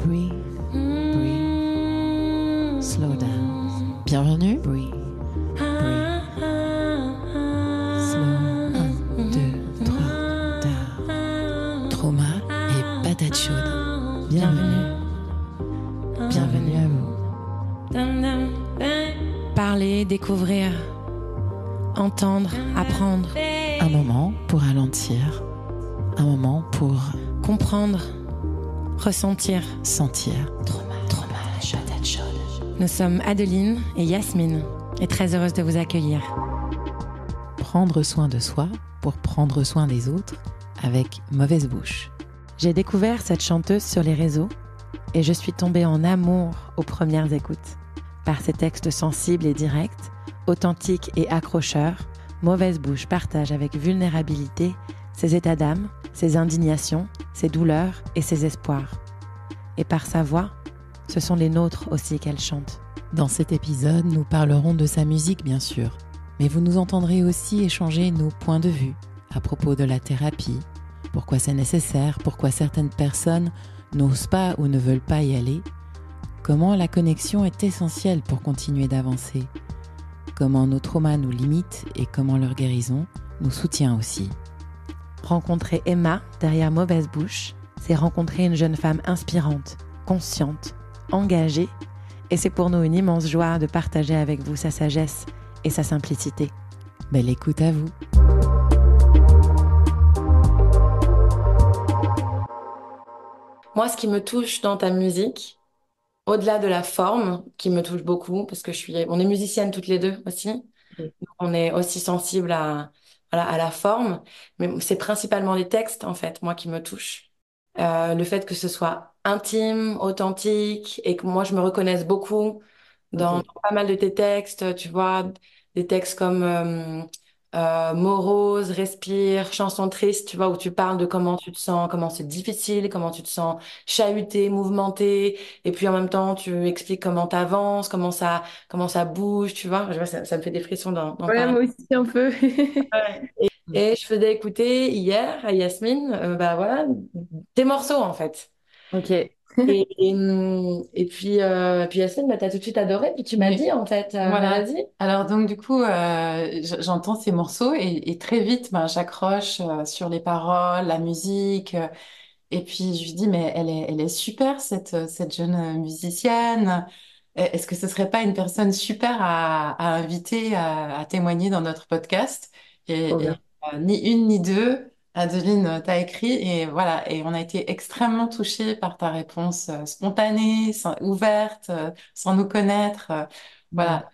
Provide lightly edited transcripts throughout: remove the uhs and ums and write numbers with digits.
Breathe, breathe, slow down. Bienvenue. Breathe, breathe, slow. 1, 2, 3, down. Trauma et patate chaude. Bienvenue. Bienvenue à vous. Parler, découvrir, entendre, apprendre. Un moment pour ralentir. Un moment pour comprendre, ressentir. sentir. Trauma, patate chaude. Nous sommes Adeline et Yasmine et très heureuse de vous accueillir. Prendre soin de soi pour prendre soin des autres avec Mauvaise Bouche. J'ai découvert cette chanteuse sur les réseaux et je suis tombée en amour aux premières écoutes. Par ses textes sensibles et directs, authentiques et accrocheurs, Mauvaise Bouche partage avec vulnérabilité ses états d'âme, ses indignations, ses douleurs et ses espoirs. Et par sa voix, ce sont les nôtres aussi qu'elle chante. Dans cet épisode, nous parlerons de sa musique bien sûr, mais vous nous entendrez aussi échanger nos points de vue à propos de la thérapie, pourquoi c'est nécessaire, pourquoi certaines personnes n'osent pas ou ne veulent pas y aller, comment la connexion est essentielle pour continuer d'avancer, comment nos traumas nous limitent et comment leur guérison nous soutient aussi. Rencontrer Emma derrière Mauvaise Bouche, c'est rencontrer une jeune femme inspirante, consciente, engagée, et c'est pour nous une immense joie de partager avec vous sa sagesse et sa simplicité. Belle écoute à vous. Moi, ce qui me touche dans ta musique, au-delà de la forme, qui me touche beaucoup, parce que on est musiciennes toutes les deux aussi, donc on est aussi sensible voilà, à la forme, mais c'est principalement les textes, en fait, moi, qui me touchent. Le fait que ce soit intime, authentique, et que moi, je me reconnaisse beaucoup dans pas mal de tes textes, tu vois, des textes comme Morose, Respire, Chanson triste, tu vois, où tu parles de comment tu te sens, comment c'est difficile, comment tu te sens chahuté, mouvementé, et puis en même temps, tu expliques comment t'avances, comment ça bouge, tu vois. Je vois, ça me fait des frissons d'en Ouais, parler. moi aussi un peu. Ouais. Et je faisais écouter hier à Yasmine, bah voilà, tes morceaux en fait. Ok. Et puis Yasmine, bah, t'as tout de suite adoré, puis tu m'as Oui. dit en fait, Voilà. vas-y. Alors donc du coup, j'entends ces morceaux et très vite, ben, j'accroche sur les paroles, la musique. Et puis je lui dis, mais elle est super cette jeune musicienne. Est-ce que ce serait pas une personne super à inviter à témoigner dans notre podcast? Trop bien. Ni une ni deux, Adeline t'a écrit et voilà. Et on a été extrêmement touchés par ta réponse spontanée, ouverte, sans nous connaître. Ouais. Voilà.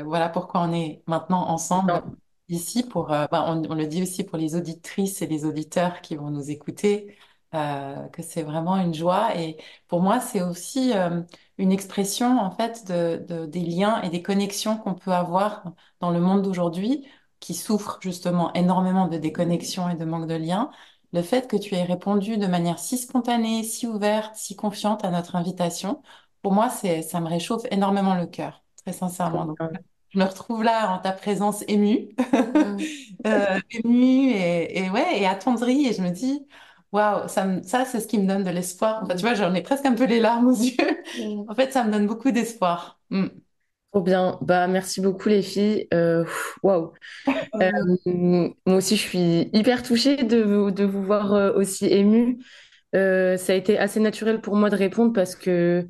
Voilà pourquoi on est maintenant ensemble Non. ici pour. On le dit aussi pour les auditrices et les auditeurs qui vont nous écouter. Que c'est vraiment une joie et pour moi c'est aussi une expression en fait des liens et des connexions qu'on peut avoir dans le monde d'aujourd'hui qui souffre justement énormément de déconnexion et de manque de liens. Le fait que tu aies répondu de manière si spontanée, si ouverte, si confiante à notre invitation, pour moi ça me réchauffe énormément le cœur, très sincèrement. Trop Donc, bien. je me retrouve là en ta présence émue, Mm. émue et ouais et attendrie et je me dis waouh, ça, c'est ce qui me donne de l'espoir. Enfin, tu vois, j'en ai presque un peu les larmes aux yeux. Mm. En fait, ça me donne beaucoup d'espoir. Mm. Trop bien. Bah, merci beaucoup les filles. Waouh. Ouais. Moi aussi, je suis hyper touchée de vous voir aussi émue. Ça a été assez naturel pour moi de répondre parce que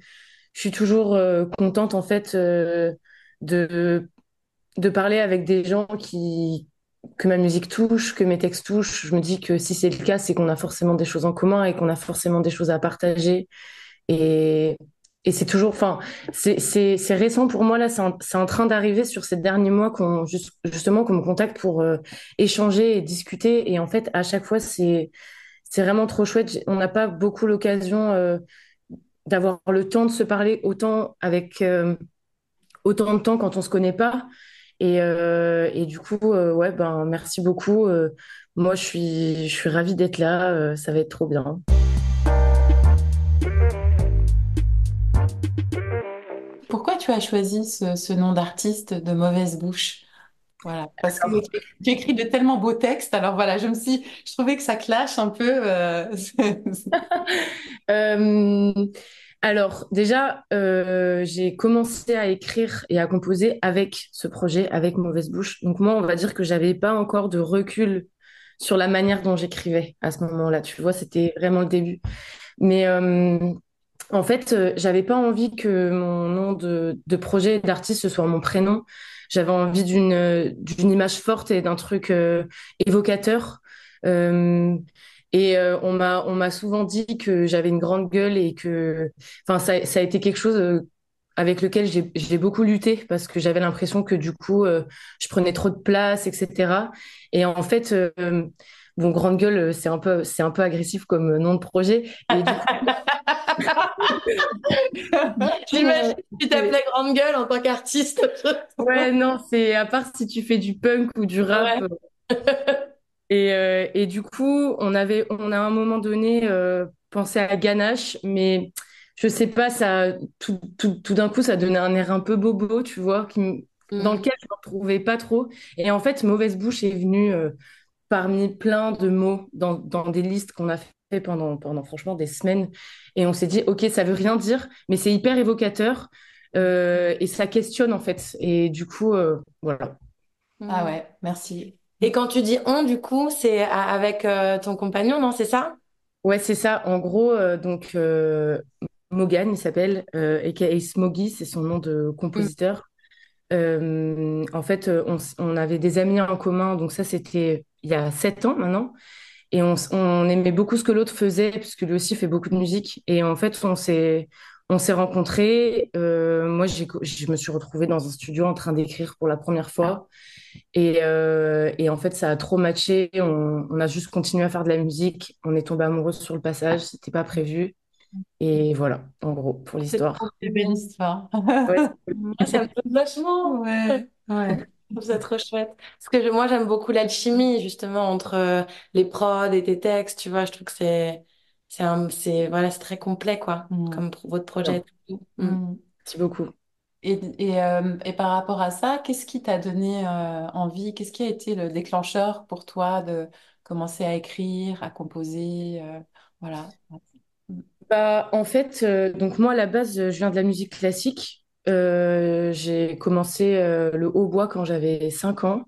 je suis toujours contente en fait de, de parler avec des gens que ma musique touche, que mes textes touchent. Je me dis que si c'est le cas, c'est qu'on a forcément des choses en commun et qu'on a forcément des choses à partager. Et, et c'est toujours, enfin, c'est récent pour moi là, c'est en train d'arriver sur ces derniers mois justement qu'on me contacte pour échanger et discuter. Et en fait, à chaque fois, c'est vraiment trop chouette. On n'a pas beaucoup l'occasion d'avoir le temps de se parler autant avec autant de temps quand on se connaît pas. Et du coup, ouais, ben merci beaucoup. Moi, je suis ravie d'être là. Ça va être trop bien. Pourquoi tu as choisi ce nom d'artiste de Mauvaise Bouche? Voilà, parce que tu écris de tellement beaux textes. Alors voilà, je trouvais que ça clash un peu. Euh, Alors, déjà, j'ai commencé à écrire et à composer avec ce projet, avec Mauvaise Bouche. Donc moi, on va dire que j'avais pas encore de recul sur la manière dont j'écrivais à ce moment-là. Tu vois, c'était vraiment le début. Mais en fait, j'avais pas envie que mon nom de projet d'artiste ce soit mon prénom. J'avais envie d'une image forte et d'un truc évocateur. Euh, on m'a souvent dit que j'avais une grande gueule et que, enfin, ça a été quelque chose avec lequel j'ai beaucoup lutté parce que j'avais l'impression que du coup, je prenais trop de place, etc. Et en fait, bon, grande gueule, c'est un peu agressif comme nom de projet. Et du coup, J'imagine que tu t'appelais Grande Gueule en tant qu'artiste. ouais, non, c'est à part si tu fais du punk ou du rap. Ouais. Et du coup, on a à un moment donné pensé à Ganache, mais je sais pas, tout d'un coup, ça donnait un air un peu bobo, tu vois, dans Mm. lequel je ne me retrouvais pas trop. Et en fait, Mauvaise Bouche est venue parmi plein de mots dans des listes qu'on a fait pendant franchement des semaines. Et on s'est dit, OK, ça veut rien dire, mais c'est hyper évocateur et ça questionne en fait. Et du coup, voilà. Ah Mm. ouais, merci. Et quand tu dis on, du coup, c'est avec ton compagnon, non, c'est ça? Ouais, c'est ça. En gros, donc Mogan, il s'appelle, aka Smoggy, c'est son nom de Mm. compositeur. En fait, on avait des amis en commun, donc ça, c'était il y a 7 ans maintenant. Et on aimait beaucoup ce que l'autre faisait, puisque lui aussi fait beaucoup de musique. Et en fait, on s'est rencontrés. Moi, je me suis retrouvée dans un studio en train d'écrire pour la première fois. Et en fait, ça a trop matché. On a juste continué à faire de la musique. On est tombé amoureux sur le passage. C'était pas prévu. Et voilà, en gros, pour C'est trop l'histoire. C'est une belle mignon. histoire. Ouais, Moi, ça me plaît vachement. Ouais, ouais. Je trouve ça trop chouette. Parce que moi, j'aime beaucoup l'alchimie, justement, entre les prods et tes textes, tu vois. Je trouve que voilà, c'est très complet, quoi, Mm. comme votre projet bien. et tout. Mm. Merci beaucoup. Et par rapport à ça, qu'est-ce qui t'a donné envie? Qu'est-ce qui a été le déclencheur pour toi de commencer à écrire, à composer, voilà. Bah, en fait, donc moi, à la base, je viens de la musique classique. J'ai commencé le hautbois quand j'avais 5 ans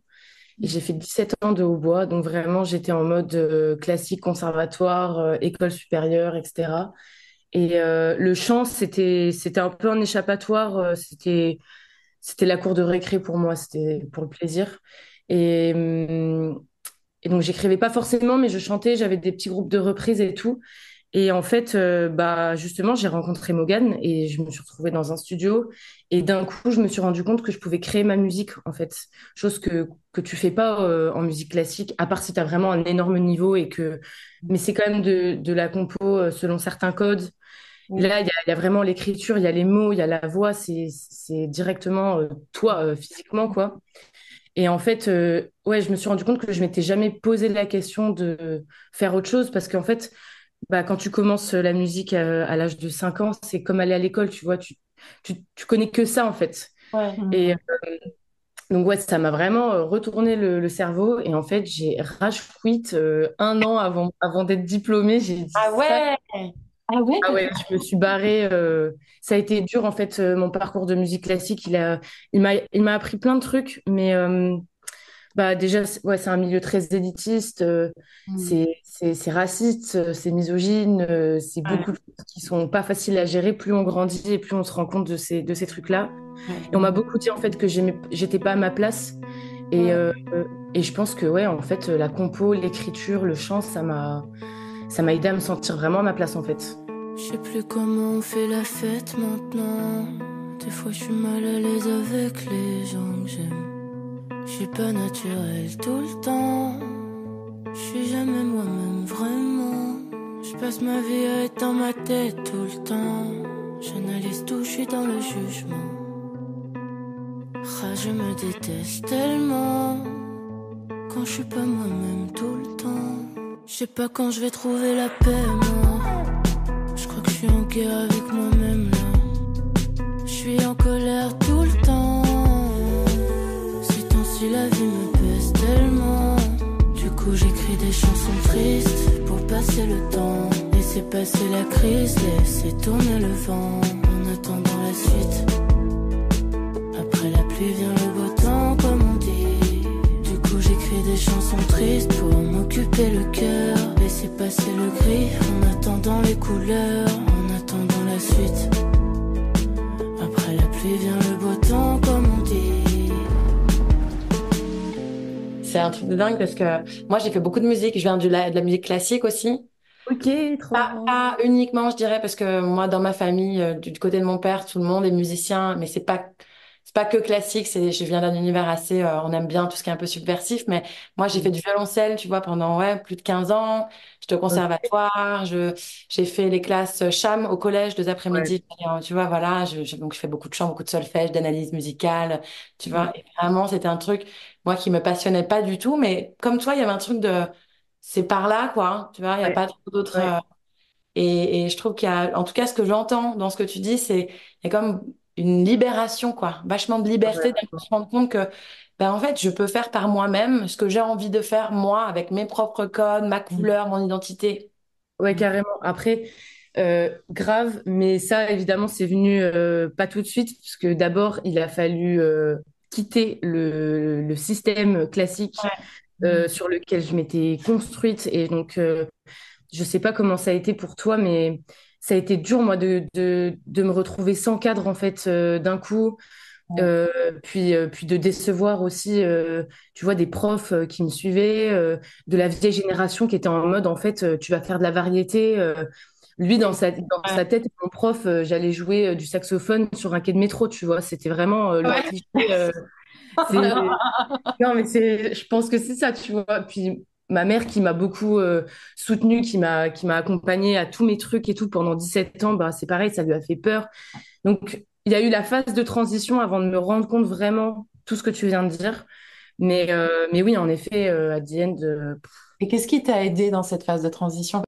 et j'ai fait 17 ans de hautbois. Donc vraiment, j'étais en mode classique, conservatoire, école supérieure, etc. Et le chant, c'était un peu un échappatoire. C'était la cour de récré pour moi. C'était pour le plaisir. Et, hum, et donc, j'écrivais pas forcément, mais je chantais. J'avais des petits groupes de reprises et tout. Et en fait, bah, justement, j'ai rencontré Morgane et je me suis retrouvée dans un studio. Et d'un coup, je me suis rendu compte que je pouvais créer ma musique, en fait. Chose que tu fais pas en musique classique, à part si tu as vraiment un énorme niveau et que. Mais c'est quand même de la compo selon certains codes. Mm. Là, il y a vraiment l'écriture, il y a les mots, il y a la voix, c'est directement toi, physiquement, quoi. Et en fait, ouais, je me suis rendu compte que je m'étais jamais posé la question de faire autre chose parce qu'en fait, bah, quand tu commences la musique à l'âge de 5 ans, c'est comme aller à l'école, tu vois, tu connais que ça, en fait. Ouais. Et Mm. donc, ouais, ça m'a vraiment retourné le cerveau. Et en fait, j'ai rage quit 1 an avant d'être diplômée. J'ai dit Ah ça. ouais! Ah ouais, Ah ouais, je me suis barrée. Ça a été dur, en fait, mon parcours de musique classique. Il m'a appris plein de trucs, mais bah déjà, ouais, c'est un milieu très élitiste, Mm. c'est raciste, c'est misogyne, c'est Ouais. beaucoup de choses qui sont pas faciles à gérer. Plus on grandit et plus on se rend compte de ces trucs-là. Ouais. Et on m'a beaucoup dit en fait que j'étais pas à ma place. Et, Mm. et je pense que ouais, en fait, la compo, l'écriture, le chant, ça m'a aidé à me sentir vraiment à ma place en fait. Je sais plus comment on fait la fête maintenant. Des fois je suis mal à l'aise avec les gens que j'aime. Je suis pas naturel tout le temps. Je suis jamais moi-même vraiment. Je passe ma vie à être dans ma tête tout le temps. J'analyse tout, je suis dans le jugement. Ah, je me déteste tellement quand je suis pas moi-même tout le temps. Je sais pas quand je vais trouver la paix, moi. Je crois que je suis en guerre avec moi-même là. Je suis en colère tout le temps. Ces temps-ci la vie me pèse tellement. Du coup j'écris des chansons tristes pour passer le temps. Et Laissez passer la crise, laissez tourner le vent en attendant la suite. Après la pluie vient le beau temps, comme on dit. Du coup j'écris des chansons tristes pour m'occuper le cœur. Laissez passer le gris en attendant les couleurs, en attendant la suite. Après la pluie vient le beau temps, comme on dit. C'est un truc de dingue parce que moi j'ai fait beaucoup de musique, je viens de la musique classique aussi. Ok, trop bien. Pas uniquement, je dirais, parce que moi, dans ma famille, du côté de mon père, tout le monde est musicien, mais c'est pas que classique. Je viens d'un univers assez, on aime bien tout ce qui est un peu subversif, mais moi, j'ai fait du violoncelle, tu vois, pendant, ouais, plus de 15 ans. J'étais au conservatoire, j'ai fait les classes cham au collège, 2 après-midi. Et, tu vois, voilà, donc je fais beaucoup de chant, beaucoup de solfège, d'analyse musicale, tu vois. Et vraiment, c'était un truc, moi, qui me passionnait pas du tout, mais comme toi, il y avait un truc de, c'est par là, quoi, hein, tu vois, il n'y a Ouais, pas trop d'autres. ouais, Et je trouve qu'il y a, en tout cas, ce que j'entends dans ce que tu dis, il y a comme une libération, quoi. Vachement de liberté ouais. de se rendre compte que, ben, en fait, je peux faire par moi-même ce que j'ai envie de faire, moi, avec mes propres codes, ma couleur, mon identité. Ouais, carrément. Après, grave, mais ça, évidemment, c'est venu pas tout de suite, parce que d'abord, il a fallu quitter le système classique Ouais. sur lequel je m'étais construite. Et donc, je sais pas comment ça a été pour toi, mais ça a été dur, moi, de me retrouver sans cadre, en fait, d'un coup. Euh, puis de décevoir aussi, tu vois, des profs qui me suivaient, de la vieille génération qui était en mode, en fait, tu vas faire de la variété. Lui, dans Ouais. sa tête, mon prof, j'allais jouer du saxophone sur un quai de métro, tu vois. C'était vraiment le Ouais. cliché. C'est... Non, mais je pense que c'est ça, tu vois. Puis ma mère qui m'a beaucoup soutenue, qui m'a accompagnée à tous mes trucs et tout pendant 17 ans, bah, c'est pareil, ça lui a fait peur. Donc, il y a eu la phase de transition avant de me rendre compte vraiment tout ce que tu viens de dire. Mais oui, en effet, à the end, Et qu'est-ce qui t'a aidé dans cette phase de transition?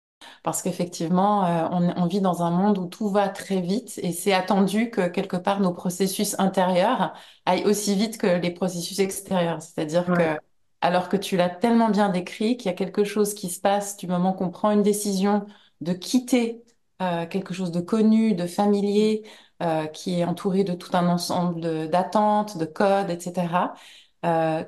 Parce qu'effectivement, on vit dans un monde où tout va très vite et c'est attendu que quelque part nos processus intérieurs aillent aussi vite que les processus extérieurs. C'est-à-dire que, ouais, alors que tu l'as tellement bien décrit, qu'il y a quelque chose qui se passe du moment qu'on prend une décision de quitter quelque chose de connu, de familier, qui est entouré de tout un ensemble d'attentes, de codes, etc.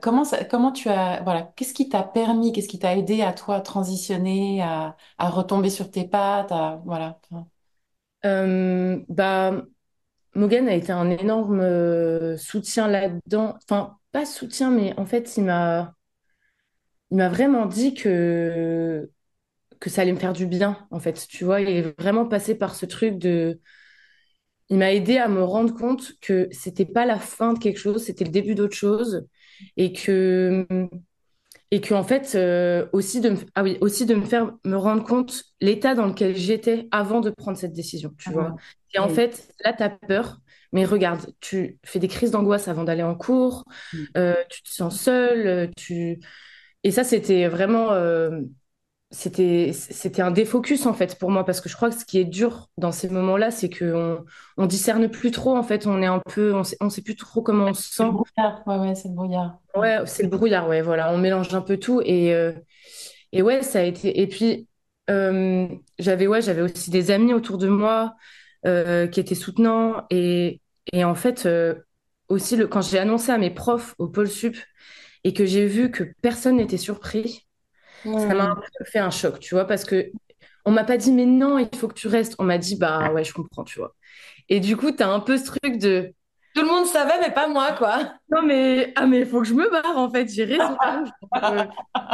Comment tu as, voilà, qu'est-ce qui t'a permis, qu'est-ce qui t'a aidé à toi transitionner, à retomber sur tes pattes, voilà. Enfin, bah, Mogan a été un énorme soutien là-dedans. Enfin, pas soutien, mais en fait, il m'a vraiment dit que ça allait me faire du bien, en fait. Tu vois, il est vraiment passé par ce truc de. Il m'a aidé à me rendre compte que c'était pas la fin de quelque chose, c'était le début d'autre chose. Et que en fait aussi aussi de me faire me rendre compte l'état dans lequel j'étais avant de prendre cette décision, tu vois. mhm. Et en Oui. fait, là, tu as peur, mais regarde, tu fais des crises d'angoisse avant d'aller en cours, tu te sens seule, et ça, c'était vraiment c'était un défocus en fait pour moi parce que je crois que ce qui est dur dans ces moments-là, c'est on discerne plus trop en fait, on est un peu on sait plus trop comment on se C'est sent. le brouillard, ouais, ouais, c'est le brouillard. Ouais. Ouais, c'est le brouillard, ouais, voilà, on mélange un peu tout et ouais, ça a été. Et puis j'avais aussi des amis autour de moi qui étaient soutenants et en fait aussi quand j'ai annoncé à mes profs au Pôle Sup et que j'ai vu que personne n'était surpris, ça m'a un Hmm. peu fait un choc, tu vois, parce que on m'a pas dit mais non, il faut que tu restes. On m'a dit bah ouais, je comprends, tu vois. Et du coup, t'as un peu ce truc de Tout le monde savait, mais pas moi, quoi. non mais il faut que je me barre en fait, j'ai raison. Je,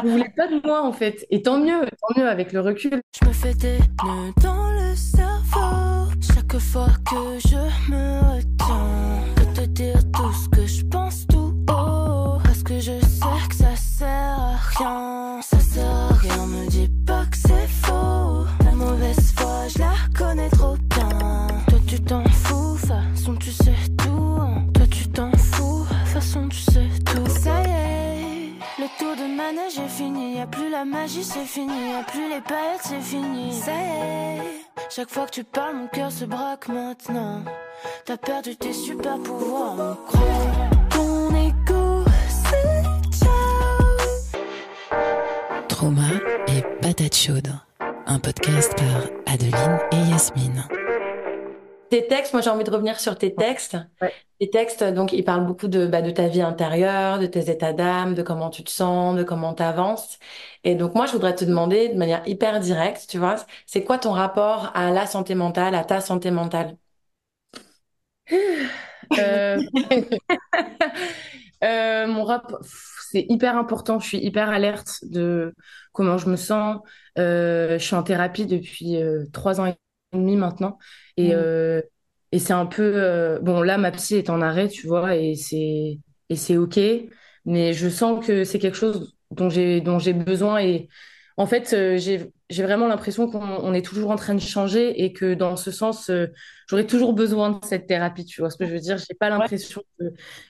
je voulais pas de moi en fait. Et tant mieux avec le recul. Je me fais des nœuds dans le cerveau chaque fois que je me retiens de te dire tout ce que je pense tout haut parce que je sais que ça sert à rien. Ça sert à rien, me dis pas que c'est faux. La mauvaise foi, je la connais trop bien. Toi tu t'en fous, façon tu sais tout. Toi tu t'en fous, façon tu sais tout. Ça y est, le tour de manège est fini. Y'a plus la magie, c'est fini. Y'a plus les paillettes, c'est fini. Ça y est, chaque fois que tu parles, mon cœur se braque maintenant. T'as perdu tes super pouvoirs, on croit. Ton égo, c'est ciao. Trauma et patate chaude. un podcast par Adeline et Yasmine. Tes textes, moi j'ai envie de revenir sur tes textes. Ouais. Tes textes, donc ils parlent beaucoup de ta vie intérieure, de tes états d'âme, de comment tu te sens, de comment tu avances. Et donc moi je voudrais te demander de manière hyper directe, tu vois, c'est quoi ton rapport à la santé mentale, à ta santé mentale? Euh, mon rap, c'est hyper important. Je suis hyper alerte de comment je me sens. Je suis en thérapie depuis 3 ans et demi maintenant. Et, Mm. euh, et c'est un peu... bon, là, ma psy est en arrêt, tu vois, et c'est OK. Mais je sens que c'est quelque chose dont j'ai besoin. Et en fait, j'ai vraiment l'impression qu'on est toujours en train de changer et que dans ce sens, j'aurais toujours besoin de cette thérapie. Tu vois ce que je veux dire? J'ai pas Ouais. l'impression que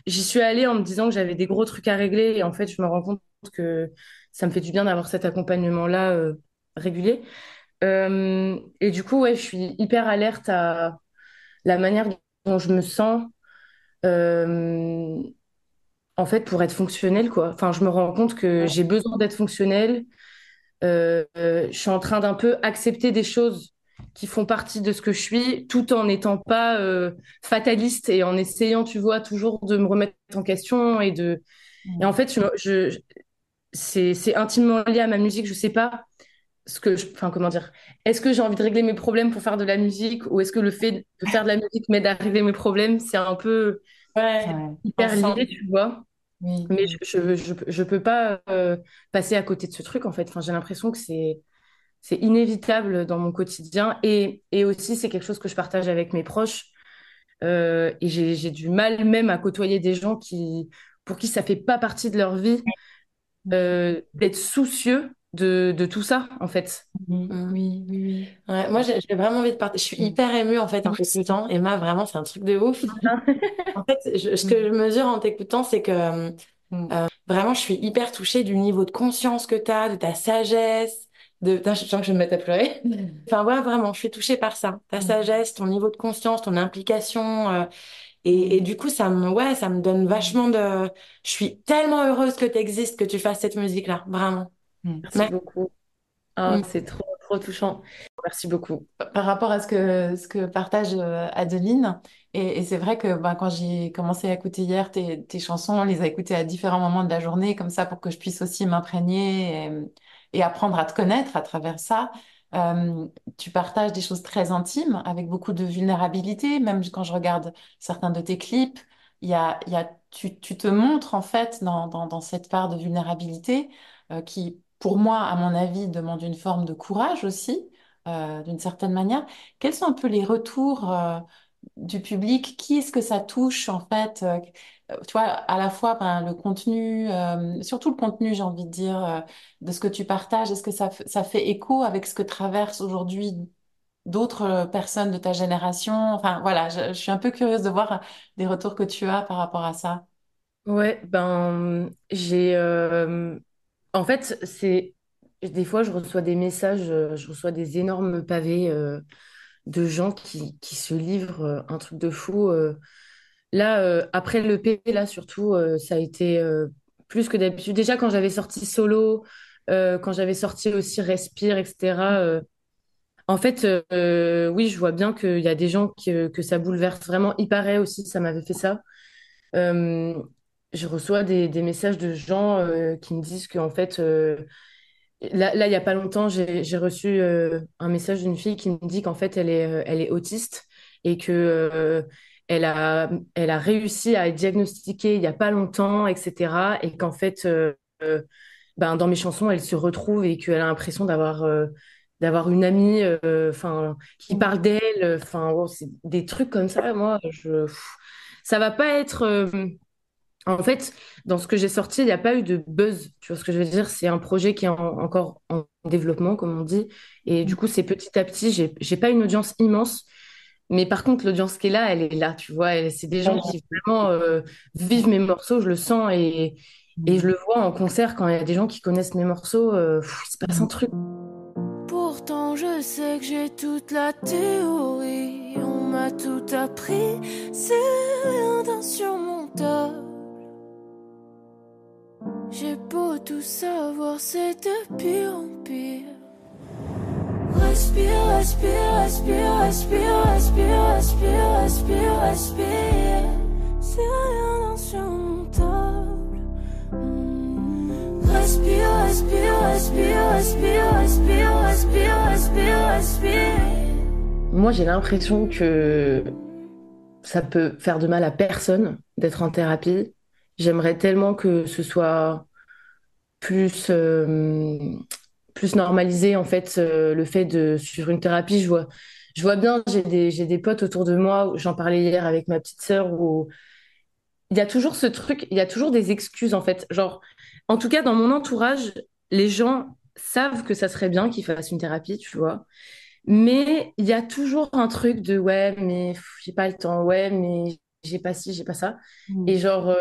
j'y suis allée en me disant que j'avais des gros trucs à régler et en fait, je me rends compte que ça me fait du bien d'avoir cet accompagnement-là régulier. Et du coup, ouais, je suis hyper alerte à la manière dont je me sens euh, en fait pour être fonctionnelle, quoi. Enfin, je me rends compte que j'ai besoin d'être fonctionnelle. Je suis en train d'un peu accepter des choses qui font partie de ce que je suis, tout en n'étant pas fataliste et en essayant, tu vois, toujours de me remettre en question et en Mm. fait, c'est intimement lié à ma musique. Je sais pas enfin, comment dire, est-ce que j'ai envie de régler mes problèmes pour faire de la musique ou est-ce que le fait de faire de la musique m'aide à régler mes problèmes? C'est un peu Ouais, Ouais. hyper lié, ensemble. tu vois. Oui, Mais oui. je peux pas passer à côté de ce truc, en fait. Enfin, j'ai l'impression que c'est inévitable dans mon quotidien et aussi c'est quelque chose que je partage avec mes proches. Et j'ai du mal même à côtoyer des gens pour qui ça fait pas partie de leur vie d'être soucieux de tout ça, en fait. Oui, Mm. oui, oui, Ouais, moi j'ai vraiment envie de partager. Je suis oui. hyper émue en fait en t'écoutant. Emma, vraiment, c'est un truc de ouf. En fait, ce que je mesure en t'écoutant, c'est que Mm. vraiment, je suis hyper touchée du niveau de conscience que tu as, de ta sagesse, de... Putain, je sens que je vais me mettre à pleurer. Enfin, ouais, vraiment, je suis touchée par ça. Ta Mm. sagesse, ton niveau de conscience, ton implication. Et Mm. du coup, ouais, ça me donne vachement de... Je suis tellement heureuse que tu existes, que tu fasses cette musique-là. Vraiment. Mm. Merci Merci. beaucoup. Ah, c'est trop, trop touchant. Merci beaucoup. Par rapport à ce que partage Adeline, et c'est vrai que ben, quand j'ai commencé à écouter hier tes chansons, on les a écoutées à différents moments de la journée, comme ça pour que je puisse aussi m'imprégner et apprendre à te connaître à travers ça. Euh, Tu partages des choses très intimes avec beaucoup de vulnérabilité, même quand je regarde certains de tes clips, tu te montres en fait dans cette part de vulnérabilité qui, pour moi, à mon avis, demande une forme de courage aussi d'une certaine manière. Quels sont un peu les retours du public? Qui est-ce que ça touche en fait? Tu vois, à la fois ben, le contenu, surtout le contenu, j'ai envie de dire, de ce que tu partages. Est-ce que ça fait écho avec ce que traversent aujourd'hui d'autres personnes de ta génération? Enfin, voilà, je suis un peu curieuse de voir des retours que tu as par rapport à ça. Ouais, ben, en fait, c'est... Des fois, je reçois des messages, je reçois des énormes pavés de gens qui se livrent un truc de fou. Là, après l'EP, là, surtout, ça a été plus que d'habitude. Déjà, quand j'avais sorti Solo, quand j'avais sorti aussi Respire, etc., en fait, oui, je vois bien qu'il y a des gens que ça bouleverse vraiment. Il paraît aussi, ça m'avait fait ça. Euh, je reçois des messages de gens qui me disent qu'en fait, il n'y a pas longtemps, j'ai reçu un message d'une fille qui me dit qu'en fait, elle est autiste et que elle a réussi à être diagnostiquée il n'y a pas longtemps, etc. Et qu'en fait, ben, dans mes chansons, elle se retrouve et qu'elle a l'impression d'avoir une amie enfin, qui parle d'elle. Enfin, wow, c'est des trucs comme ça. Moi, ça va pas être. En fait, dans ce que j'ai sorti, il n'y a pas eu de buzz. Tu vois ce que je veux dire? C'est un projet qui est encore en développement, comme on dit. Et du coup, c'est petit à petit. J'ai pas une audience immense. Mais par contre, l'audience qui est là, elle est là, tu vois. C'est des gens qui vraiment vivent mes morceaux, je le sens. Et je le vois en concert quand il y a des gens qui connaissent mes morceaux. Il se passe un truc. Pourtant je sais que j'ai toute la théorie, on m'a tout appris, c'est rien d'insurmontable. J'ai beau tout savoir, c'est de pire en pire. Respire, respire, respire, respire, respire, respire, respire, respire. C'est rien d'insurmontable. Respire, respire, respire, respire, respire, respire, respire, respire. Moi, j'ai l'impression que ça peut faire de mal à personne d'être en thérapie. J'aimerais tellement que ce soit plus, plus normalisé, en fait, le fait de suivre une thérapie. Je vois bien, j'ai des potes autour de moi, j'en parlais hier avec ma petite sœur, où il y a toujours ce truc, il y a toujours des excuses, en fait. Genre, en tout cas, dans mon entourage, les gens savent que ça serait bien qu'ils fassent une thérapie, tu vois. Mais il y a toujours un truc de ouais, mais j'ai pas le temps, ouais, mais j'ai pas ci, j'ai pas ça. Et Mm. genre,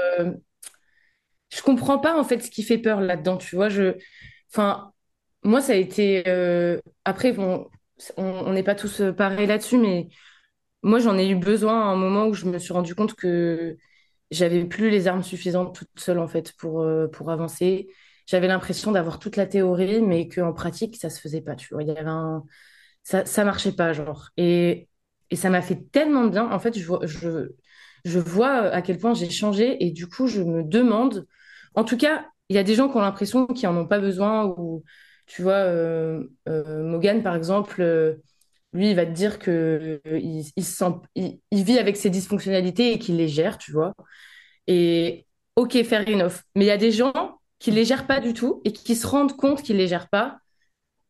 je comprends pas en fait ce qui fait peur là-dedans, tu vois. Enfin, moi, ça a été. Après, bon, on n'est pas tous pareils là-dessus, mais moi, j'en ai eu besoin à un moment où je me suis rendu compte que j'avais plus les armes suffisantes toute seule en fait pour avancer. J'avais l'impression d'avoir toute la théorie, mais qu'en pratique, ça se faisait pas, tu vois. Il y avait ça marchait pas, genre. Et ça m'a fait tellement de bien. En fait, je vois à quel point j'ai changé et du coup, je me demande. En tout cas, il y a des gens qui ont l'impression qu'ils en ont pas besoin ou, tu vois, Morgan, par exemple, lui, il va te dire que il se sent, il vit avec ses dysfonctionnalités et qu'il les gère, tu vois. Et ok, fair enough. Mais il y a des gens qui les gèrent pas du tout et qui se rendent compte qu'ils les gèrent pas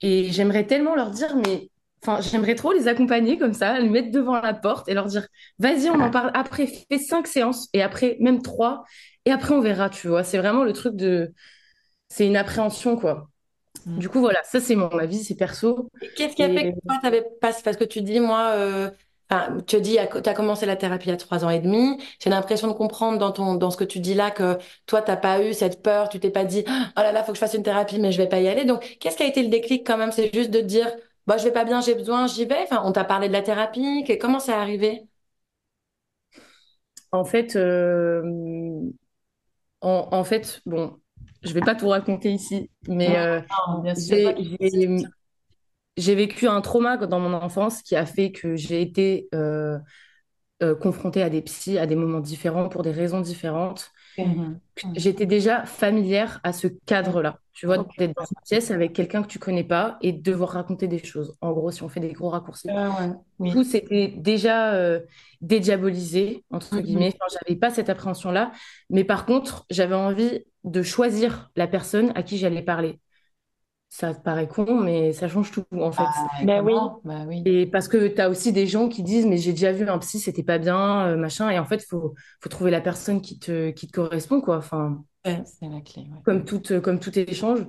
et j'aimerais tellement leur dire, mais enfin, j'aimerais trop les accompagner comme ça, les mettre devant la porte et leur dire, vas-y, on en parle après, fais 5 séances et après, même 3, et après, on verra, tu vois. C'est vraiment le truc de. C'est une appréhension, quoi. Mm. Du coup, voilà, ça, c'est mon avis, c'est perso. Et qu'est-ce qui a fait Et que toi, t'avais pas... Parce que tu dis, moi, enfin, tu dis, tu as commencé la thérapie il y a 3 ans et demi. J'ai l'impression de comprendre dans ce que tu dis là que toi, t'as pas eu cette peur, tu t'es pas dit, oh là là, faut que je fasse une thérapie, mais je vais pas y aller. Donc, qu'est-ce qui a été le déclic quand même? C'est juste de te dire, bah, je vais pas bien, j'ai besoin, j'y vais. Enfin, on t'a parlé de la thérapie. Comment c'est arrivé? en fait, en fait, bon, je vais pas tout raconter ici, mais Non, bien sûr. j'ai, j'ai, j'ai vécu un trauma dans mon enfance qui a fait que j'ai été confrontée à des psys à des moments différents pour des raisons différentes. Mhm. J'étais déjà familière à ce cadre-là. Tu vois, Ok. d'être dans une pièce avec quelqu'un que tu connais pas et de devoir raconter des choses. En gros, si on fait des gros raccourcis. Ouais, Du oui. coup, c'était déjà dédiabolisé, entre Mhm. guillemets. Enfin, j'avais pas cette appréhension-là. Mais par contre, j'avais envie de choisir la personne à qui j'allais parler. Ça te paraît con, mais ça change tout, en fait. Ben oui. Comment? Bah oui. Et parce que tu as aussi des gens qui disent, mais j'ai déjà vu un psy, c'était pas bien, machin. Et en fait, faut trouver la personne qui te correspond, quoi. Enfin, Ouais. C'est la clé, ouais. comme tout échange.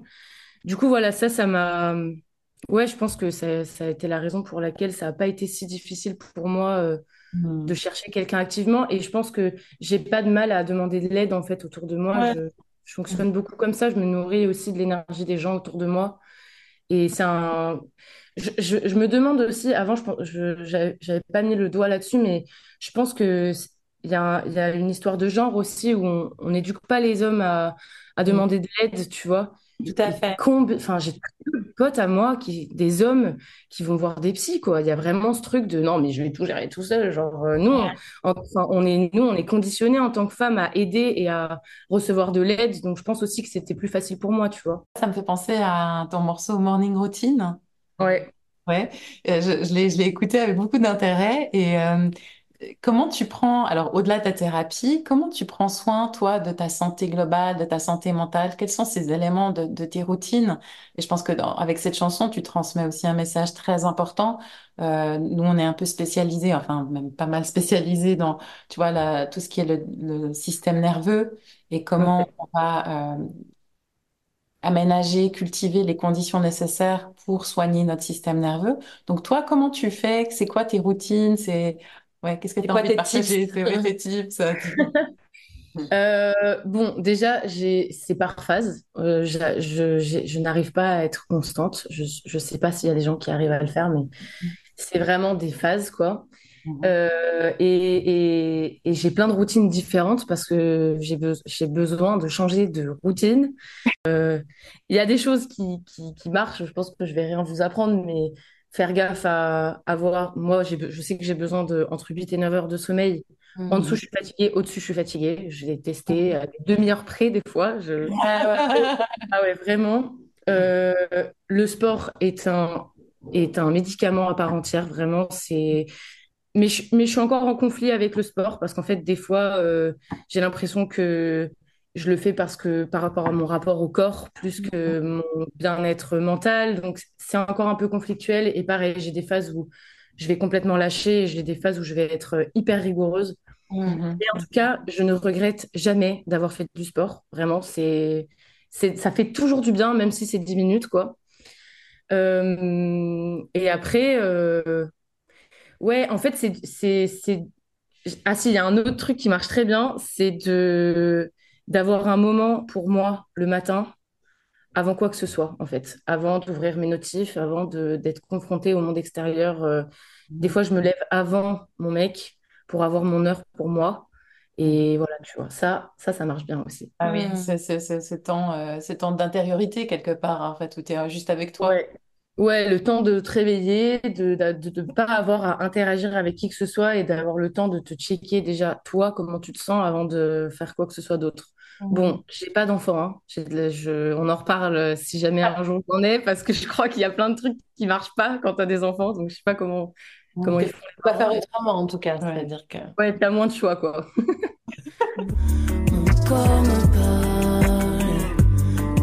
Du coup, voilà, ça m'a. Ouais, je pense que ça a été la raison pour laquelle ça n'a pas été si difficile pour moi de Mhm. chercher quelqu'un activement. Et je pense que j'ai pas de mal à demander de l'aide, en fait, autour de moi. Ouais. Je fonctionne beaucoup comme ça. Je me nourris aussi de l'énergie des gens autour de moi. Et c'est un. Je me demande aussi, avant, j'avais pas mis le doigt là-dessus, mais je pense que il y a une histoire de genre aussi où on n'éduque pas les hommes à Mhm. demander de l'aide, tu vois. Tout à fait. Enfin, j'ai des potes à moi, des hommes qui vont voir des psys, quoi. Il y a vraiment ce truc de non, mais je vais tout gérer tout seul. Genre, enfin, nous, on est conditionnés en tant que femmes à aider et à recevoir de l'aide. Donc, je pense aussi que c'était plus facile pour moi, tu vois. Ça me fait penser à ton morceau Morning Routine. Ouais. Ouais, je l'ai écouté avec beaucoup d'intérêt. Et comment tu prends, alors au-delà de ta thérapie, comment tu prends soin, toi, de ta santé globale, de ta santé mentale? Quels sont ces éléments de tes routines? Et je pense que avec cette chanson, tu transmets aussi un message très important. Nous, on est un peu spécialisés, enfin même pas mal spécialisés dans, tu vois, tout ce qui est le système nerveux et comment Ok. on va aménager, cultiver les conditions nécessaires pour soigner notre système nerveux. Donc toi, comment tu fais? C'est quoi tes routines? Qu'est-ce que C'est tu as quoi envie de tes tips? partager? C'est ouais, tes tips. Bon, déjà, c'est par phase. Je n'arrive pas à être constante. Je sais pas s'il y a des gens qui arrivent à le faire, mais c'est vraiment des phases, quoi. Mhm. Et j'ai plein de routines différentes parce que j'ai besoin de changer de routine. Il y a des choses qui marchent. Je pense que je vais rien vous apprendre, mais faire gaffe à avoir. Moi, je sais que j'ai besoin de entre 8 et 9 heures de sommeil. En dessous, Mhm. je suis fatiguée. Au-dessus, je suis fatiguée. Je l'ai testé à des demi-heures près, des fois. Ah ouais, vraiment. Euh, le sport est un médicament à part entière, vraiment. Mais je suis encore en conflit avec le sport parce qu'en fait, des fois, j'ai l'impression que je le fais parce que par rapport à mon rapport au corps, plus que mon bien-être mental. Donc, c'est encore un peu conflictuel. Et pareil, j'ai des phases où je vais complètement lâcher et j'ai des phases où je vais être hyper rigoureuse. Mhm. Et en tout cas, je ne regrette jamais d'avoir fait du sport. Vraiment, ça fait toujours du bien, même si c'est 10 minutes, quoi. Et après, ouais, en fait, Ah si, il y a un autre truc qui marche très bien, c'est d'avoir un moment pour moi le matin, avant quoi que ce soit, en fait. Avant d'ouvrir mes notifs, d'être confrontée au monde extérieur. Des fois, je me lève avant mon mec pour avoir mon heure pour moi. Et voilà, tu vois, ça marche bien aussi. Ah oui, Mhm. ce temps d'intériorité quelque part, hein, en fait, où tu es juste avec toi. Ouais. Ouais, le temps de te réveiller, de ne pas avoir à interagir avec qui que ce soit et d'avoir le temps de te checker déjà toi, comment tu te sens avant de faire quoi que ce soit d'autre. Mhm. Bon, j'ai pas d'enfant, hein. On en reparle si jamais un jour j'en ai, parce que je crois qu'il y a plein de trucs qui marchent pas quand tu as des enfants, donc je sais pas comment ils Tu font les peux pas faire parents. autrement en tout cas, Ouais. c'est-à-dire que. Ouais, t'as moins de choix, quoi. Mon corps me parle,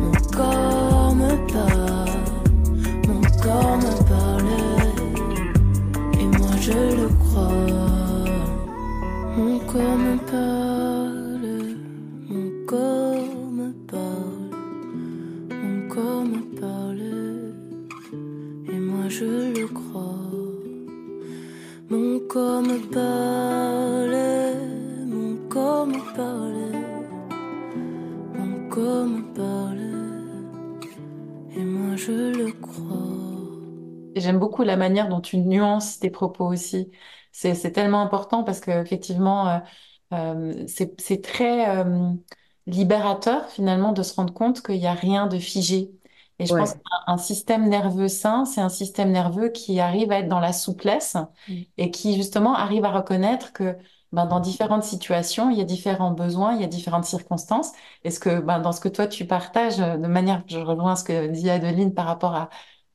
mon corps me parle, mon corps me parle, et moi je le crois. Mon corps me parle, mon corps me parle, mon corps me parle, et moi je le crois. Mon corps me parle, mon corps me parle, mon corps me parle, et moi je le crois. Et j'aime beaucoup la manière dont tu nuances tes propos aussi. C'est tellement important parce que effectivement, c'est très libérateur finalement de se rendre compte qu'il n'y a rien de figé. Et je pense Ouais, qu'un système nerveux sain, c'est un système nerveux qui arrive à être dans la souplesse et qui justement arrive à reconnaître que ben, dans différentes situations, il y a différents besoins, il y a différentes circonstances. Et dans ce que toi tu partages, de manière, je rejoins ce que dit Adeline par rapport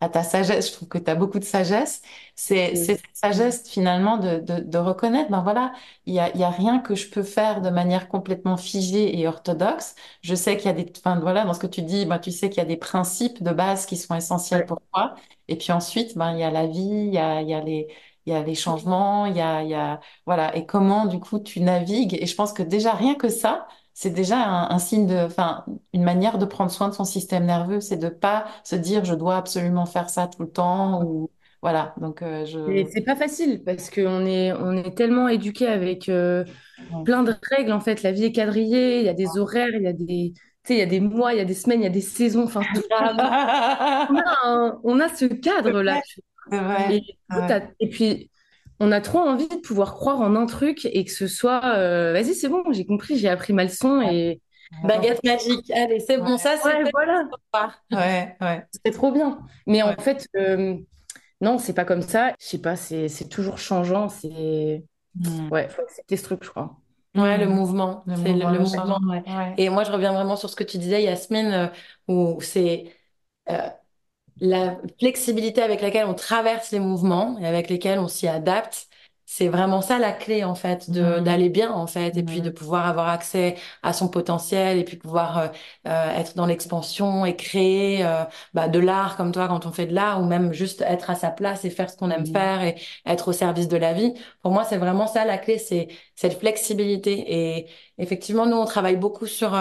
à ta sagesse, je trouve que tu as beaucoup de sagesse. C'est cette sagesse finalement de reconnaître, ben voilà, il y a rien que je peux faire de manière complètement figée et orthodoxe. Je sais qu'il y a enfin voilà, dans ce que tu dis, ben, tu sais qu'il y a des principes de base qui sont essentiels ouais. pour toi. Et puis ensuite, ben, il y a la vie, il y a les changements, il y a, voilà. Et comment, du coup, tu navigues. Et je pense que déjà, rien que ça, c'est déjà un signe enfin, une manière de prendre soin de son système nerveux, c'est de pas se dire, je dois absolument faire ça tout le temps ou, voilà. Donc, Et c'est pas facile parce on est tellement éduqué avec ouais. plein de règles en fait. La vie est quadrillée, il y a des horaires, tu sais, il y a des mois, il y a des semaines, il y a des saisons. Enfin, on a ce cadre-là. Tu C'est vois. vrai. Ouais. Et puis, on a trop envie de pouvoir croire en un truc et que ce soit, vas-y, c'est bon, j'ai compris, j'ai appris ma leçon et en fait, Baguette magique. Allez, c'est bon, ça ouais, c'était voilà, l'histoire. Ouais, ouais, c'est trop bien. Mais en ouais. fait, non, c'est pas comme ça. Je sais pas, c'est toujours changeant. Hmm. Ouais, faut accepter ce truc, je crois. Ouais, le Hmm. mouvement, Le c'est mouvement, le le mouvement, changement. ouais. Ouais. Et moi, je reviens vraiment sur ce que tu disais, Yasmine, où c'est euh, la flexibilité avec laquelle on traverse les mouvements et avec lesquels on s'y adapte, c'est vraiment ça la clé en fait Hmm. d'aller bien en fait et puis de Hmm. pouvoir avoir accès à son potentiel et puis pouvoir être dans l'expansion et créer de l'art comme toi quand on fait de l'art ou même juste être à sa place et faire ce qu'on aime Hmm. faire et être au service de la vie. Pour moi, c'est vraiment ça la clé, c'est cette flexibilité et effectivement nous on travaille beaucoup sur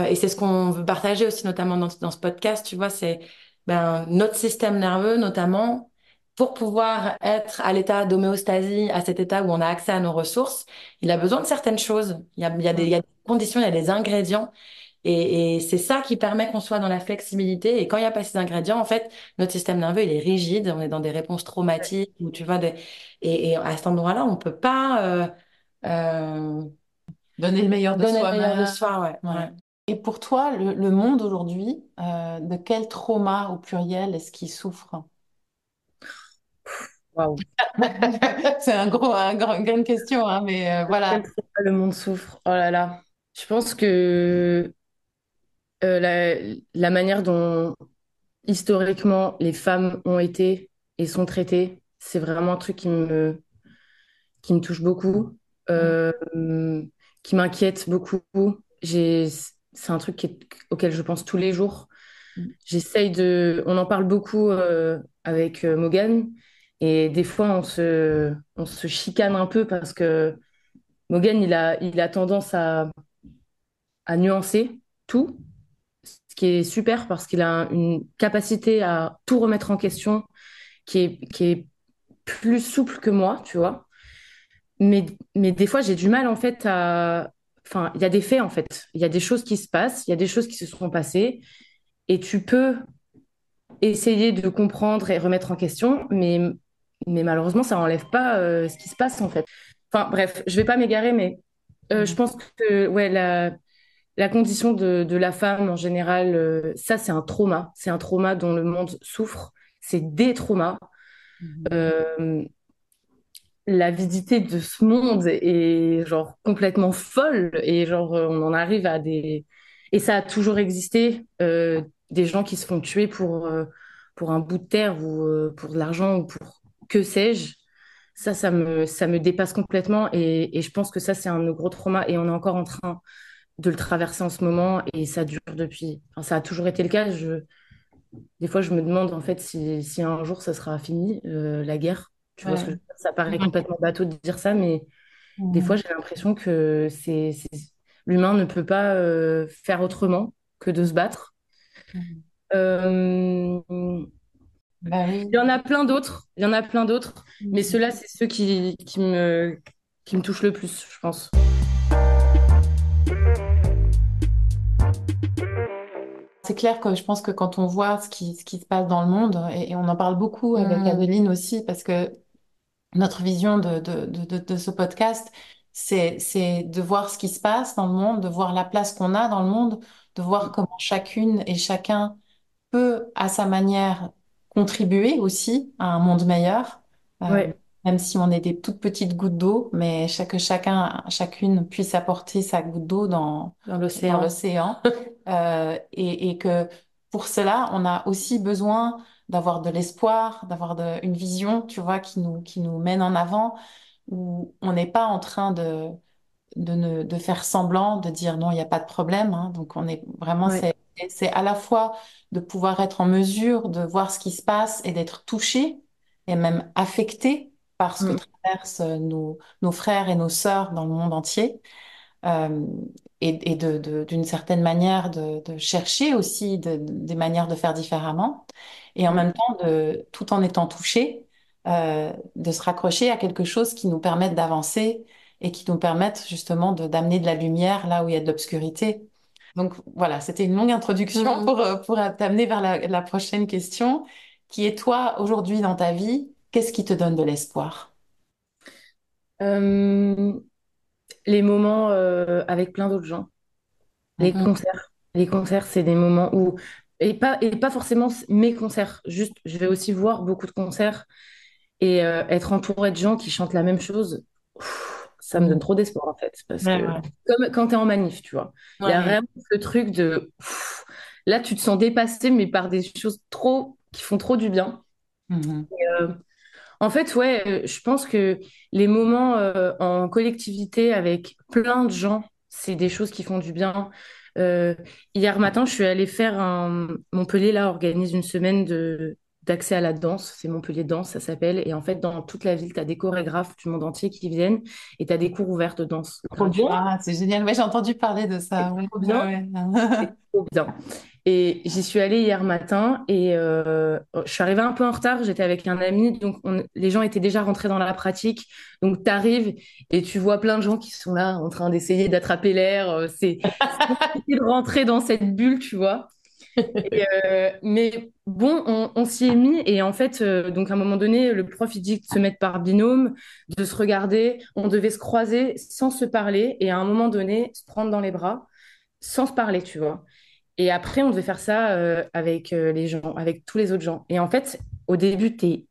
et c'est ce qu'on veut partager aussi, notamment dans ce podcast, tu vois, c'est notre système nerveux, notamment, pour pouvoir être à l'état d'homéostasie, à cet état où on a accès à nos ressources, il a besoin de certaines choses. Il y a des conditions, il y a des ingrédients. Et c'est ça qui permet qu'on soit dans la flexibilité. Et quand il n'y a pas ces ingrédients, en fait, notre système nerveux, il est rigide. On est dans des réponses traumatiques ou tu vois, et à cet endroit-là, on peut pas euh, Donner le meilleur de donner le meilleur de soi-même. soi. Ouais, Ouais. ouais. Et pour toi, le monde aujourd'hui, de quel trauma au pluriel est-ce qu'il souffre? Waouh. C'est une grande question, hein, mais voilà. Quel trauma le monde souffre. Oh là là. Je pense que la manière dont historiquement les femmes ont été et sont traitées, c'est vraiment un truc qui me touche beaucoup, euh, qui m'inquiète beaucoup. J'ai, c'est un truc auquel je pense tous les jours. On en parle beaucoup avec Morgan, et des fois on se chicane un peu parce que Morgan, il a tendance à nuancer tout, ce qui est super parce qu'il a une capacité à tout remettre en question qui est plus souple que moi, tu vois. Mais des fois, j'ai du mal, en fait, à... Enfin, il y a des faits, en fait. Il y a des choses qui se passent, il y a des choses qui se sont passées, et tu peux essayer de comprendre et remettre en question, mais malheureusement, ça n'enlève pas ce qui se passe, en fait. Enfin, bref, je vais pas m'égarer, mais je pense que ouais, la condition de la femme, en général, ça, c'est un trauma. C'est un trauma dont le monde souffre. C'est des traumas. Euh, L'avidité de ce monde est genre complètement folle et genre on en arrive à des et ça a toujours existé des gens qui se font tuer pour un bout de terre ou pour de l'argent ou pour que sais-je. Ça me dépasse complètement et je pense que ça c'est un de nos gros traumas et on est encore en train de le traverser en ce moment et ça dure depuis enfin, ça a toujours été le cas. Des fois, je me demande en fait si un jour ça sera fini, la guerre. Tu vois ce que je Ouais. veux dire? Ça paraît complètement bateau de dire ça, mais des fois, Mhm. j'ai l'impression que l'humain ne peut pas faire autrement que de se battre. Mhm. Euh, Bah Il y oui. en a plein d'autres, il y en a plein d'autres, mais Mhm. ceux-là, c'est ceux qui me touchent le plus, je pense. C'est clair que je pense que quand on voit ce qui se passe dans le monde, et on en parle beaucoup avec Adeline aussi, parce que notre vision de ce podcast, c'est de voir ce qui se passe dans le monde, de voir la place qu'on a dans le monde, de voir comment chacune et chacun peut, à sa manière, contribuer aussi à un monde meilleur, euh, Ouais, même si on est des toutes petites gouttes d'eau, mais que chacun, chacune puisse apporter sa goutte d'eau dans dans l'océan. l'océan. Et que pour cela, on a aussi besoin d'avoir de l'espoir, une vision, tu vois, qui nous mène en avant, où on n'est pas en train de faire semblant, de dire non, il n'y a pas de problème, hein. Donc on est vraiment, Ouais. c'est à la fois de pouvoir être en mesure de voir ce qui se passe et d'être touché et même affecté par ce que Mm. traversent nos frères et nos sœurs dans le monde entier. Euh, et d'une certaine manière de chercher aussi des manières de faire différemment. Et en Mm. même temps, tout en étant touché, de se raccrocher à quelque chose qui nous permette d'avancer et qui nous permette justement d'amener de la lumière là où il y a de l'obscurité. Donc voilà, c'était une longue introduction pour t'amener vers la prochaine question, qui est toi, aujourd'hui dans ta vie, qu'est-ce qui te donne de l'espoir? Euh, les moments avec plein d'autres gens. Les Mhm. concerts. Les concerts, c'est des moments où... et pas forcément mes concerts. Juste, je vais aussi voir beaucoup de concerts et être entouré de gens qui chantent la même chose. Ça me donne Mhm. trop d'espoir, en fait. Parce Ouais, que, ouais. comme quand tu es en manif, tu vois, il y a Ouais. vraiment ce truc de... là, tu te sens dépassé, mais par des choses qui font trop du bien. Mhm. Euh, En fait, ouais, je pense que les moments en collectivité avec plein de gens, c'est des choses qui font du bien. Euh, Hier matin, je suis allée faire un... Montpellier, là, organise une semaine d'accès à la danse. C'est Montpellier Danse, ça s'appelle. Et en fait, dans toute la ville, tu as des chorégraphes du monde entier qui viennent et tu as des cours ouverts de danse Trop bien. gratuits. Ah, c'est génial. Ouais, j'ai entendu parler de C'est ça. Ouais, trop bien. ouais, C'est ouais. trop bien. Et j'y suis allée hier matin et je suis arrivée un peu en retard, j'étais avec un ami, donc les gens étaient déjà rentrés dans la pratique. Donc tu arrives et tu vois plein de gens qui sont là en train d'essayer d'attraper l'air. C'est compliqué de rentrer dans cette bulle, tu vois. Mais bon, on s'y est mis et en fait, donc à un moment donné, le prof il dit de se mettre par binôme, de se regarder, on devait se croiser sans se parler et à un moment donné, se prendre dans les bras sans se parler, tu vois. Et après, on devait faire ça avec les gens, avec tous les autres gens. Et en fait, au début, t'es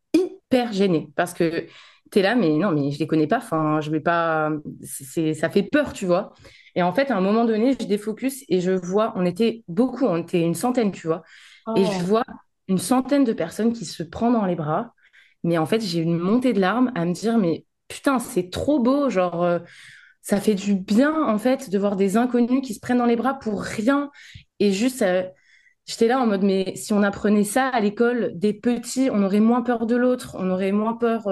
hyper gênée parce que t'es là, mais non, mais je les connais pas. Enfin, je vais pas. Ça fait peur, tu vois. Et en fait, à un moment donné, je défocus et je vois, on était beaucoup, on était une centaine, tu vois. Et je Oh. vois une centaine de personnes qui se prennent dans les bras. Mais en fait, j'ai une montée de larmes à me dire, mais putain, c'est trop beau. Genre, ça fait du bien, en fait, de voir des inconnus qui se prennent dans les bras pour rien. Et juste, j'étais là en mode, mais si on apprenait ça à l'école, des petits, on aurait moins peur de l'autre, on aurait moins peur.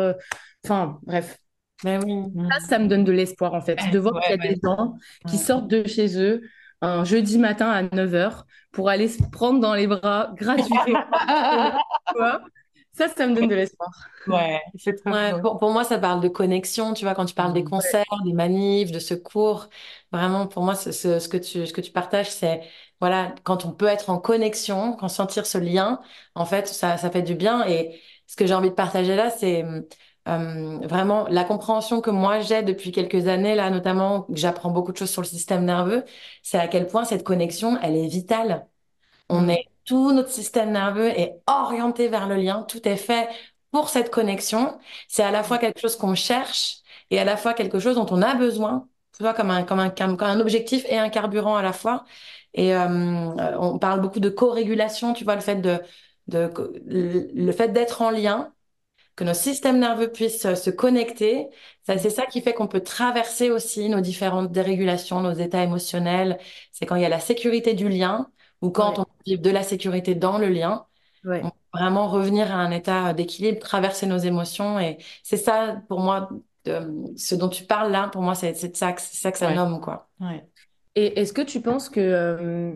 Enfin, bref. Ben oui. Ça me donne de l'espoir, en fait, de voir qu'il y Ouais, a des ouais. gens qui Ouais. sortent de chez eux un jeudi matin à 9 heures pour aller se prendre dans les bras gratuitement. Tu vois. Ça me donne de l'espoir. Ouais, c'est trop Ouais, beau. pour moi, ça parle de connexion, tu vois, quand tu parles des Mm. concerts, des manifs, de secours, vraiment, pour moi, ce que tu partages, c'est, voilà, quand on peut être en connexion, quand sentir ce lien, en fait, ça fait du bien. Et ce que j'ai envie de partager là, c'est vraiment la compréhension que moi j'ai depuis quelques années, là, notamment, que j'apprends beaucoup de choses sur le système nerveux, c'est à quel point cette connexion, elle est vitale. Mm. Tout notre système nerveux est orienté vers le lien. Tout est fait pour cette connexion. C'est à la fois quelque chose qu'on cherche et à la fois quelque chose dont on a besoin. Tu vois, comme un objectif et un carburant à la fois. Et on parle beaucoup de co-régulation. Tu vois, de, le fait d'être en lien, que nos systèmes nerveux puissent se connecter. Ça, c'est ça qui fait qu'on peut traverser aussi nos différentes dérégulations, nos états émotionnels. C'est quand il y a la sécurité du lien ou quand Ouais, on vit de la sécurité dans le lien, on ouais. peut vraiment revenir à un état d'équilibre, traverser nos émotions. Et c'est ça, pour moi, ce dont tu parles là, pour moi, c'est ça que ça Ouais, nomme, quoi. ouais. Et est-ce que tu penses que,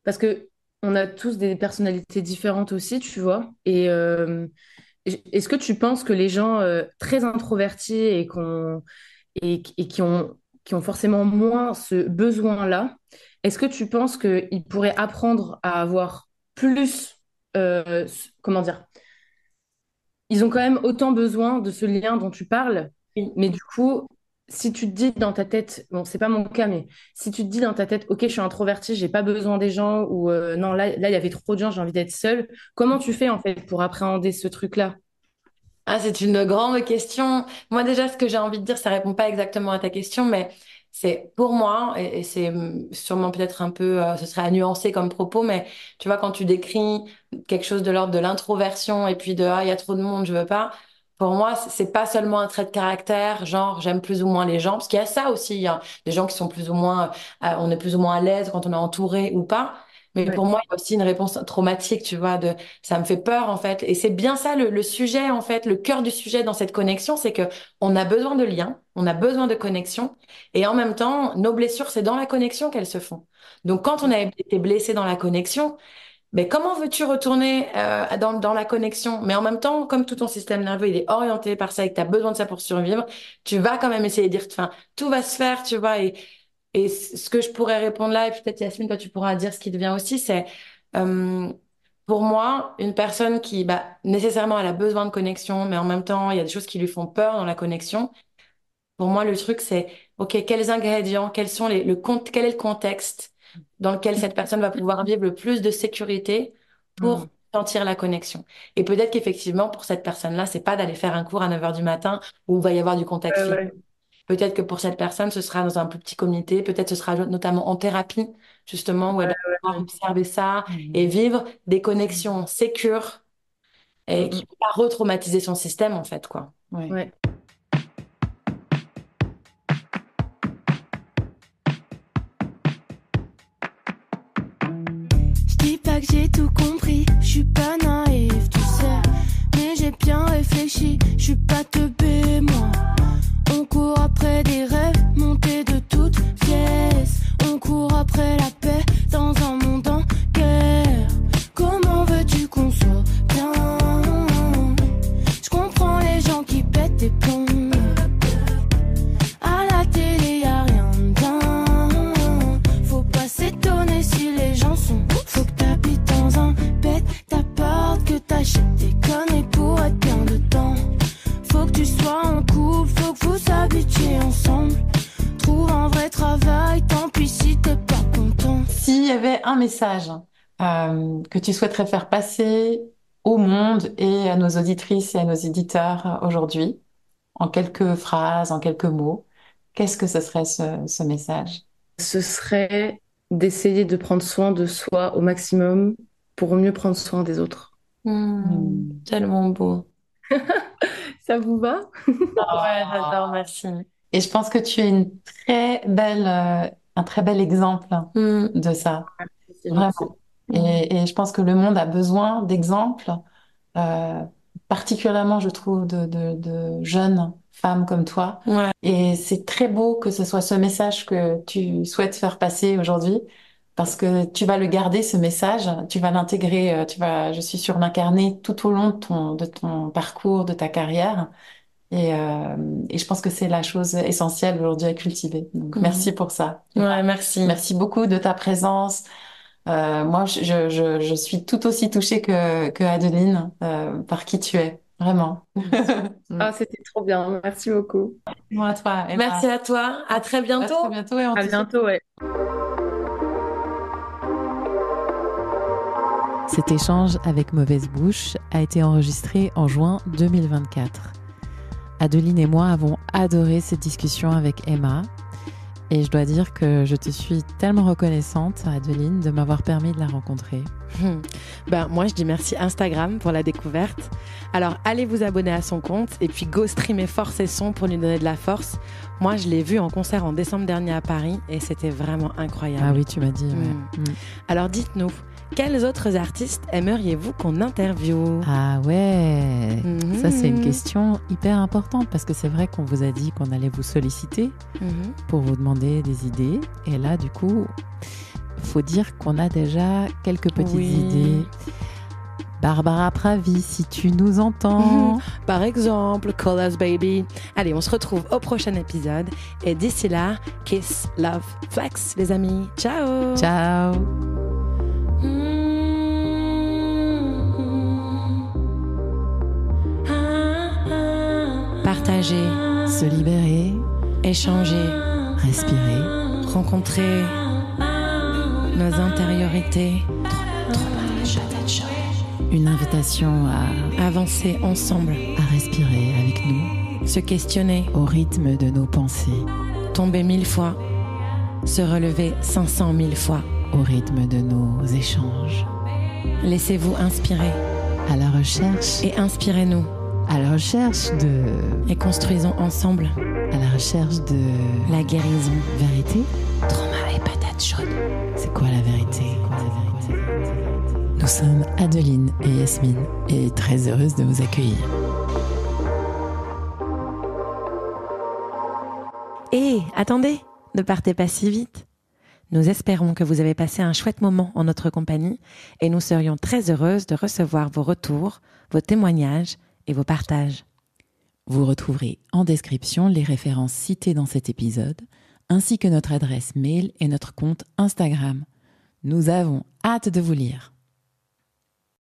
parce que on a tous des personnalités différentes aussi, tu vois, et est-ce que tu penses que les gens très introvertis et qui ont forcément moins ce besoin-là, est-ce que tu penses qu'ils pourraient apprendre à avoir plus, comment dire, ils ont quand même autant besoin de ce lien dont tu parles, Oui. mais du coup, si tu te dis dans ta tête, bon, c'est pas mon cas, mais si tu te dis dans ta tête, ok, je suis introvertie, j'ai pas besoin des gens, ou non, là, il y avait trop de gens, j'ai envie d'être seule, comment tu fais en fait pour appréhender ce truc-là? Ah, c'est une grande question. Moi, déjà, ce que j'ai envie de dire, ça répond pas exactement à ta question, mais c'est pour moi, et c'est sûrement peut-être un peu, ce serait à nuancer comme propos, mais tu vois, quand tu décris quelque chose de l'ordre de l'introversion et puis de, ah, il y a trop de monde, je veux pas. Pour moi, c'est pas seulement un trait de caractère, genre, j'aime plus ou moins les gens, parce qu'il y a ça aussi, il y a des gens qui sont plus ou moins, on est plus ou moins à l'aise quand on est entouré ou pas. Mais Ouais, pour moi, il y a aussi une réponse traumatique, tu vois, de ça me fait peur en fait. Et c'est bien ça le sujet en fait, le cœur du sujet dans cette connexion, c'est que on a besoin de liens, on a besoin de connexion, et en même temps, nos blessures, c'est dans la connexion qu'elles se font. Donc quand on a été blessé dans la connexion, mais comment veux-tu retourner dans la connexion? Mais en même temps, comme tout ton système nerveux, il est orienté par ça et que tu as besoin de ça pour survivre, tu vas quand même essayer de dire, enfin, tout va se faire, tu vois. Et ce que je pourrais répondre là, et peut-être Yasmine, toi tu pourras dire ce qui devient aussi, c'est euh, pour moi, une personne qui, bah, nécessairement, elle a besoin de connexion, mais en même temps, il y a des choses qui lui font peur dans la connexion. Pour moi, le truc, c'est, OK, quels ingrédients, quel est le contexte dans lequel cette personne va pouvoir vivre le plus de sécurité pour Mm. sentir la connexion. Et peut-être qu'effectivement, pour cette personne-là, c'est pas d'aller faire un cours à 9 heures du matin où il va y avoir du contact physique. Ouais. Peut-être que pour cette personne, ce sera dans un plus petit comité, peut-être ce sera notamment en thérapie, justement, où elle va pouvoir Ouais. observer ça et Mhm. vivre des connexions sécures et qui Mm, ne vont pas retraumatiser son système, en fait, quoi. mm. Ouais. Ouais. Je dis pas que j'ai tout compris, je suis pas naïf, tu sais. Mais j'ai bien réfléchi, je suis pas teubé, moi. On court après des rêves, montés de toutes pièces. On court après la paix dans un monde en guerre. Comment veux-tu qu'on soit bien? Je comprends les gens qui pètent des plombs. À la télé, y a rien de bien. Faut pas s'étonner si les gens sont. Faut que t'habites dans un bête, t'apportes que t'achètes des conneries pour être bien dedans. Faut que tu sois en couple, faut que vous habitiez ensemble. Trouve un vrai travail, tant pis si t'es pas content. S'il y avait un message que tu souhaiterais faire passer au monde et à nos auditrices et à nos éditeurs aujourd'hui, en quelques phrases, en quelques mots? Qu'est-ce que ce serait ce message? Ce serait d'essayer de prendre soin de soi au maximum pour mieux prendre soin des autres. Tellement beau. Ça vous va? Ouais, j'adore, merci. Et je pense que tu es un très bel exemple de ça, C'est gentil. vraiment. Et je pense que le monde a besoin d'exemples, euh, particulièrement, je trouve, de jeunes femmes comme toi. Ouais. Et c'est très beau que ce soit ce message que tu souhaites faire passer aujourd'hui, parce que tu vas le garder, ce message, tu vas l'intégrer, je suis sûre, l'incarner tout au long de ton parcours, de ta carrière. Et je pense que c'est la chose essentielle aujourd'hui à cultiver. Donc, merci pour ça. Ouais, merci. Merci beaucoup de ta présence. Moi, je suis tout aussi touchée que Adeline par qui tu es, vraiment. Ah, c'était trop bien. Merci beaucoup. Moi, à toi. Emma. Merci à toi. À très À bientôt. très bientôt et on À te bientôt, ouais. Cet échange avec Mauvaise Bouche a été enregistré en juin 2024. Adeline et moi avons adoré cette discussion avec Emma. Et je dois dire que je te suis tellement reconnaissante, Adeline, de m'avoir permis de la rencontrer. Moi, je dis merci Instagram pour la découverte. Alors, allez vous abonner à son compte et puis go streamer Force et Son pour lui donner de la force. Moi, je l'ai vu en concert en décembre dernier à Paris et c'était vraiment incroyable. Ah oui, tu m'as dit. Ouais. Alors, dites-nous, quels autres artistes aimeriez-vous qu'on interviewe? Ah ouais, ça c'est une Mhm. question hyper importante parce que c'est vrai qu'on vous a dit qu'on allait vous solliciter pour vous demander des idées. Et là, du coup, faut dire qu'on a déjà quelques petites idées. Barbara Pravi, si tu nous entends. Par exemple, Call Us Baby. Allez, on se retrouve au prochain épisode. Et d'ici là, kiss, love, flex, les amis. Ciao! Ciao. Partager, Se libérer, échanger, respirer. rencontrer nos intériorités, Une invitation à avancer ensemble, respirer avec nous se questionner, au rythme de nos pensées, tomber 1000 fois, se relever 500 000 fois. au rythme de nos échanges. Laissez-vous inspirer À la recherche, et inspirez-nous à la recherche de, et construisons ensemble à la recherche de la guérison. vérité. Trauma et patates chaudes. C'est quoi la vérité? Nous sommes Adeline et Yasmine et très heureuses de vous accueillir. Et attendez, ne partez pas si vite. Nous espérons que vous avez passé un chouette moment en notre compagnie et nous serions très heureuses de recevoir vos retours, vos témoignages et vos partages. Vous retrouverez en description les références citées dans cet épisode, ainsi que notre adresse mail et notre compte Instagram. Nous avons hâte de vous lire.